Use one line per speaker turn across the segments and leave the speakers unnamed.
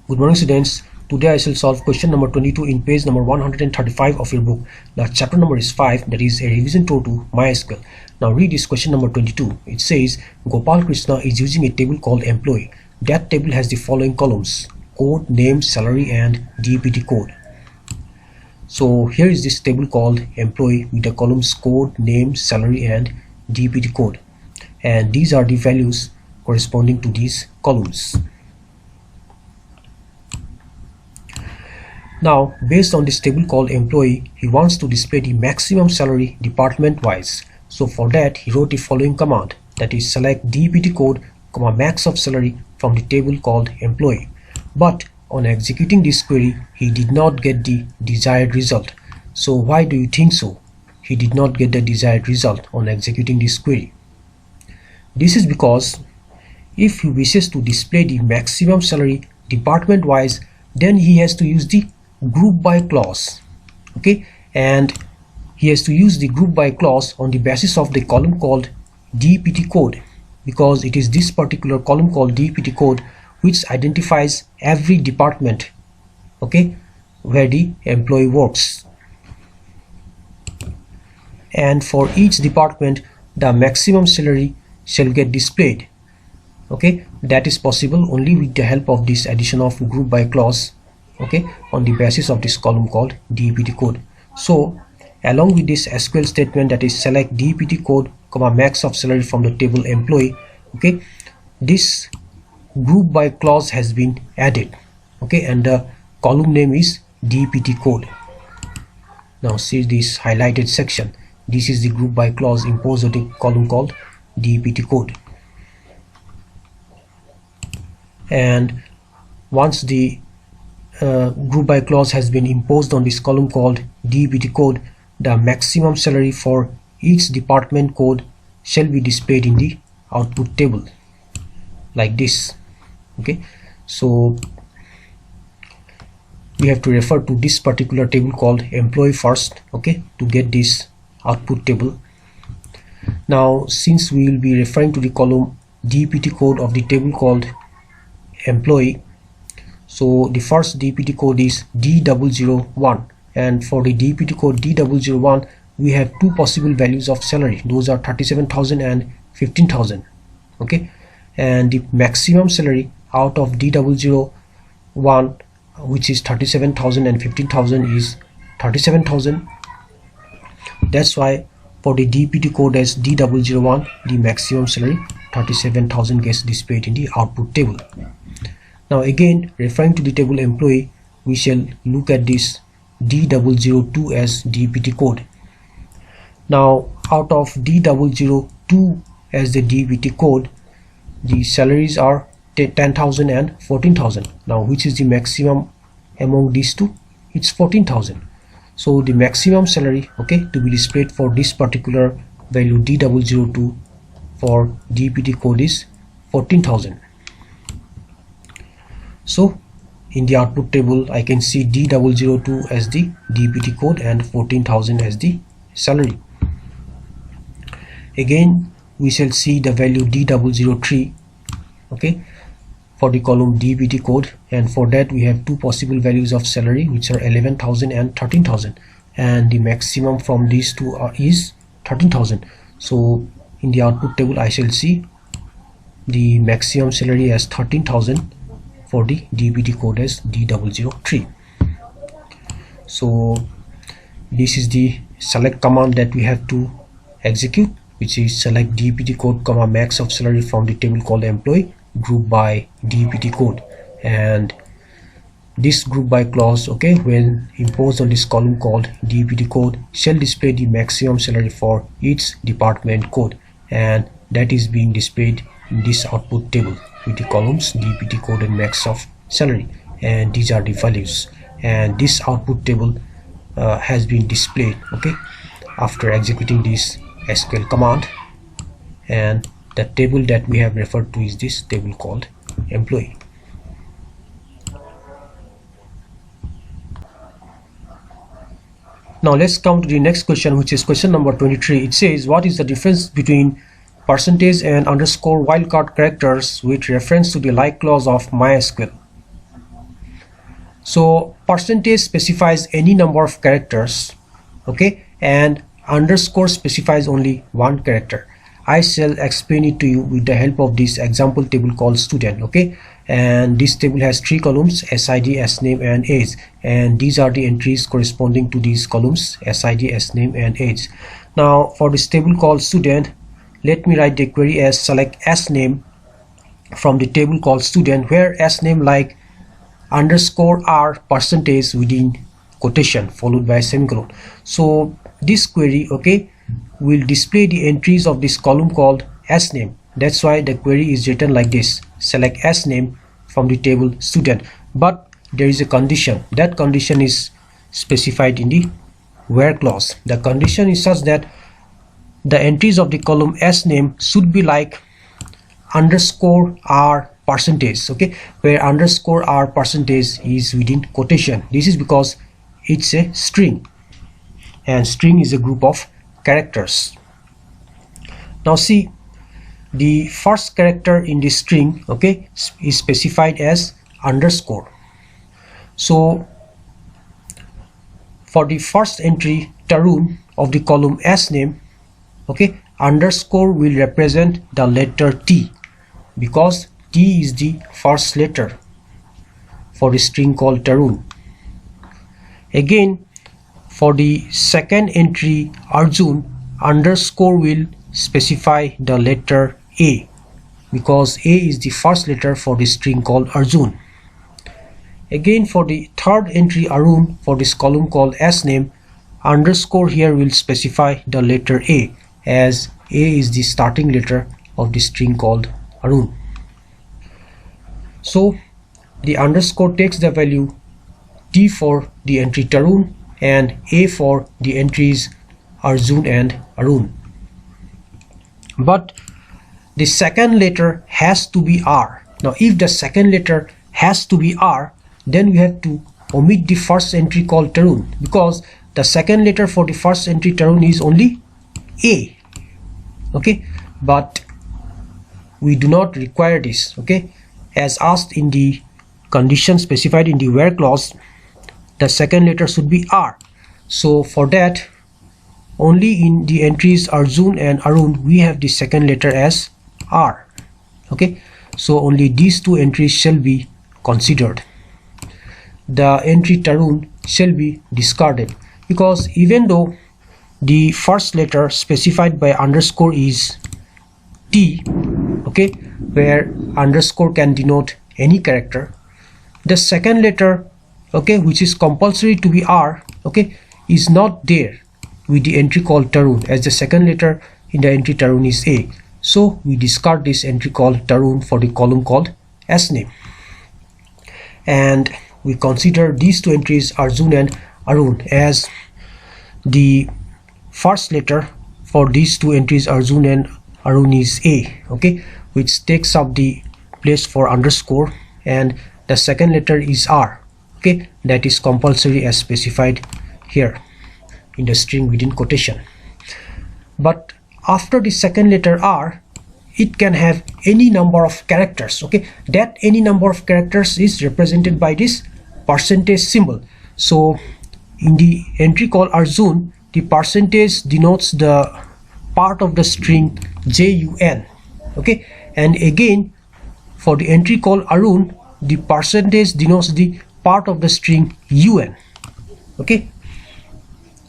Good morning, students. Today I shall solve question number 22 in page number 135 of your book. Now chapter number is 5, that is a revision tour to MySQL. Now read this question number 22. It says Gopal Krishna is using a table called employee. That table has the following columns: code, name, salary and DPT code. So here is this table called employee with the columns code, name, salary and DPT code. And these are the values corresponding to these columns. Now, based on this table called employee, he wants to display the maximum salary department wise. So for that, he wrote the following command, that is select DPT code, max of salary from the table called employee. But on executing this query, he did not get the desired result. So why do you think so? He did not get the desired result on executing this query. This is because if he wishes to display the maximum salary department wise, then he has to use the group by clause, okay, and he has to use the group by clause on the basis of the column called DPT code, because it is this particular column called DPT code which identifies every department, okay, where the employee works, and for each department the maximum salary shall get displayed. Okay, that is possible only with the help of this addition of group by clause, okay, on the basis of this column called DPT code. So along with this SQL statement, that is select DPT code, max of salary from the table employee, okay, this group by clause has been added, okay, and the column name is DPT code. Now see this highlighted section. This is the group by clause imposed on the column called DPT code. And once the group by clause has been imposed on this column called DPT code, the maximum salary for each department code shall be displayed in the output table like this. Okay, so we have to refer to this particular table called employee first, okay, to get this output table. Now since we will be referring to the column DPT code of the table called employee, so the first DPT code is D001, and for the DPT code D001 we have two possible values of salary. Those are 37,000 and 15,000, okay, and the maximum salary out of D001, which is 37,000 and 15,000, is 37,000. That's why for the DPT code as D001, the maximum salary 37,000 gets displayed in the output table. Now again, referring to the table employee, we shall look at this D002 as DPT code. Now out of D002 as the DPT code, the salaries are 10,000 and 14,000. Now which is the maximum among these two? It's 14,000. So the maximum salary, okay, to be displayed for this particular value D002 for DPT code is 14,000. So in the output table I can see D002 as the DPT code and 14,000 as the salary. Again we shall see the value D003, okay, for the column DPT code, and for that we have two possible values of salary which are 11,000 and 13,000, and the maximum from these two is 13,000. So in the output table I shall see the maximum salary as 13,000 for the DPT code as D003. So this is the select command that we have to execute, which is select DPT code, max of salary from the table called employee, group by DPT code, and this group by clause, okay, when imposed on this column called DPT code, shall display the maximum salary for each department code, and that is being displayed in this output table with the columns DPT code and max of salary, and these are the values, and this output table has been displayed, okay, after executing this SQL command, and the table that we have referred to is this table called employee. Now let's come to the next question, which is question number 23. It says, what is the difference between percentage and underscore wildcard characters with reference to the like clause of MySQL? So percentage specifies any number of characters, okay, and underscore specifies only one character. I shall explain it to you with the help of this example table called student, okay. And this table has 3 columns: SID, SNAME and age, and these are the entries corresponding to these columns: SID, SNAME and age. Now for this table called student, let me write the query as select SNAME from the table called student, where SNAME like underscore R percentage within quotation followed by a semicolon. So this query, okay, will display the entries of this column called SNAME. That's why the query is written like this: select SNAME from the table student. But there is a condition. That condition is specified in the where clause. The condition is such that the entries of the column SNAME should be like underscore R percentage, okay, where underscore R percentage is within quotation. This is because it's a string, and string is a group of characters. Now see, the first character in the string, okay, is specified as underscore. So for the first entry Tarun of the column SNAME, okay, underscore will represent the letter T, because T is the first letter for the string called Tarun. Again, for the second entry Arjun, underscore will specify the letter A, because A is the first letter for the string called Arjun. Again, for the third entry Arun, for this column called SNAME, underscore here will specify the letter A, as A is the starting letter of the string called Arun. So the underscore takes the value T for the entry Tarun and A for the entries Arjun and Arun. But the second letter has to be R. Now if the second letter has to be R, then we have to omit the first entry called Tarun, because the second letter for the first entry Tarun is only A, okay. But we do not require this, okay. As asked in the condition specified in the where clause, the second letter should be R. So for that, only in the entries Arjun and Arun we have the second letter as R, okay. So only these two entries shall be considered. The entry Tarun shall be discarded, because even though the first letter specified by underscore is T, okay, where underscore can denote any character, the second letter, okay, which is compulsory to be R, okay, is not there with the entry called Tarun, as the second letter in the entry Tarun is A. So we discard this entry called Tarun for the column called SNAME, and we consider these two entries Arjun and Arun, as the first letter for these two entries Arjun and Arun is A, okay, which takes up the place for underscore, and the second letter is R, okay, that is compulsory as specified here in the string within quotation. But after the second letter R, it can have any number of characters, okay. That any number of characters is represented by this percentage symbol. So in the entry called Arjun, the percentage denotes the part of the string JUN, okay. And again, for the entry called Arun, the percentage denotes the part of the string UN, okay.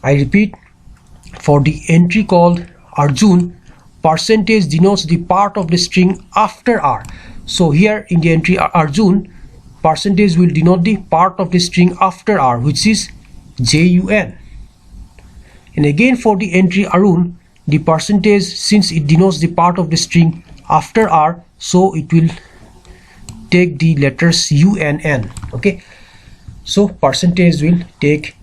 I repeat, for the entry called Arjun, percentage denotes the part of the string after R. So here in the entry Arjun, percentage will denote the part of the string after R, which is JUN. And again for the entry Arun, the percentage, since it denotes the part of the string after R, so it will take the letters UNN, okay. So percentage will take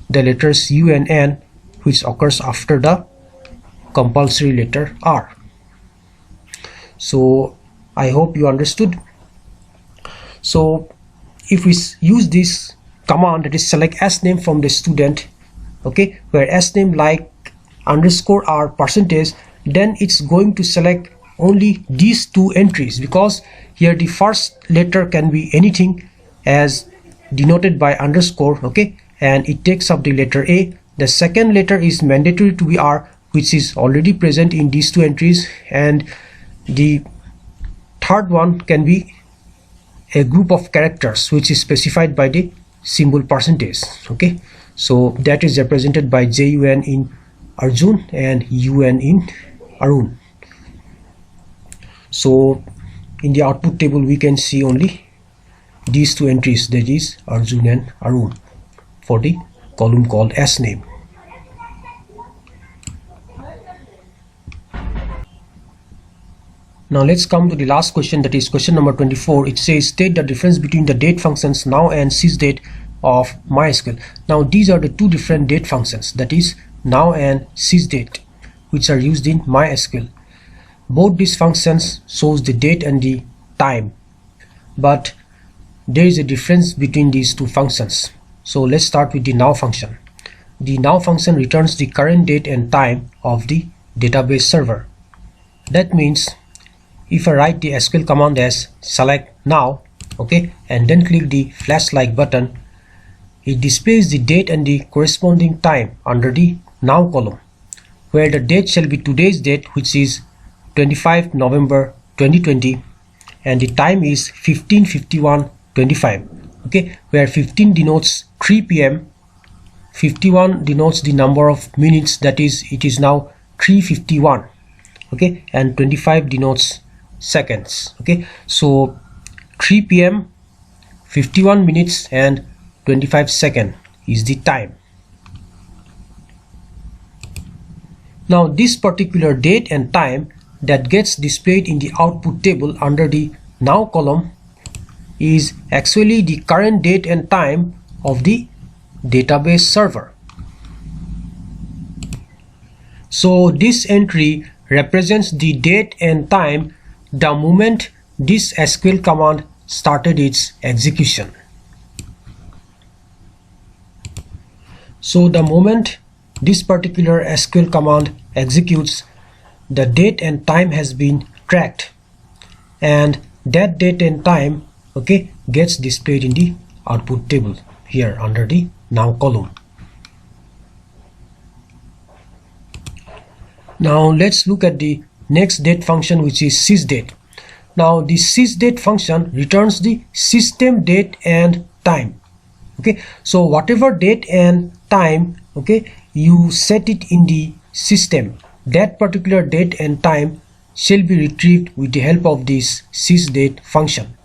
the letters UNN, which occurs after the compulsory letter R. So I hope you understood. So if we use this command, that is select SNAME from the student, okay, where SNAME like underscore R percentage, then it's going to select only these two entries, because here the first letter can be anything, as denoted by underscore, okay, and it takes up the letter A. The second letter is mandatory to be R, which is already present in these two entries, and the third one can be a group of characters which is specified by the symbol percentage, okay. So that is represented by JUN in Arjun and UN in Arun. So in the output table we can see only these two entries, that is Arjun and Arun, for the column called S name. Now let's come to the last question, that is question number 24. It says state the difference between the date functions now and Sysdate of MySQL. Now these are the two different date functions, that is now and Sysdate, which are used in MySQL. Both these functions shows the date and the time, but there is a difference between these two functions. So let's start with the now function. The now function returns the current date and time of the database server. That means if I write the SQL command as select now, okay, and then click the flashlight button, it displays the date and the corresponding time under the now column, where the date shall be today's date, which is 25 November 2020, and the time is 15:51:25, okay, where 15 denotes 3 p.m., 51 denotes the number of minutes, that is it is now 3:51, okay, and 25 denotes seconds, okay. So 3 p.m., 51 minutes and 25 seconds is the time. Now this particular date and time that gets displayed in the output table under the now column is actually the current date and time of the database server. So this entry represents the date and time the moment this SQL command started its execution. So the moment this particular SQL command executes, the date and time has been tracked, and that date and time, okay, gets displayed in the output table here under the now column. Now let's look at the next date function, which is Sysdate. Now the Sysdate function returns the system date and time, okay. So whatever date and time, okay, you set it in the system, that particular date and time shall be retrieved with the help of this Sysdate function.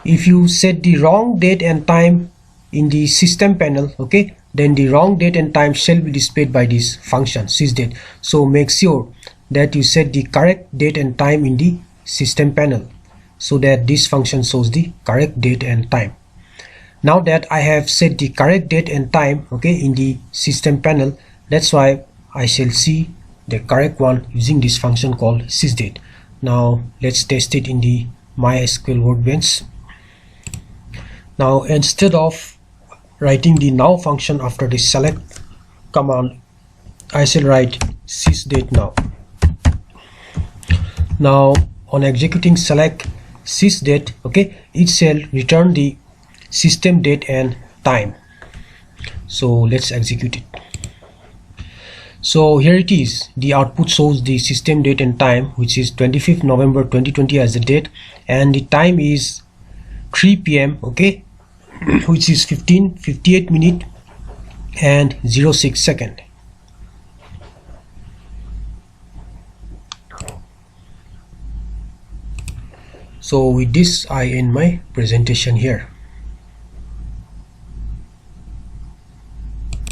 If you set the wrong date and time in the system panel, okay, then the wrong date and time shall be displayed by this function Sysdate. So make sure that you set the correct date and time in the system panel so that this function shows the correct date and time. Now that I have set the correct date and time, okay, in the system panel, that's why I shall see the correct one using this function called Sysdate. Now let's test it in the MySQL workbench. Now instead of writing the now function after the select command, I shall write Sysdate now. Now on executing select Sysdate, okay, it shall return the system date and time. So let's execute it. So here it is, the output shows the system date and time, which is 25th November 2020 as the date, and the time is 3 p.m. okay, which is 15:58 minutes and 06 seconds. So with this I end my presentation here.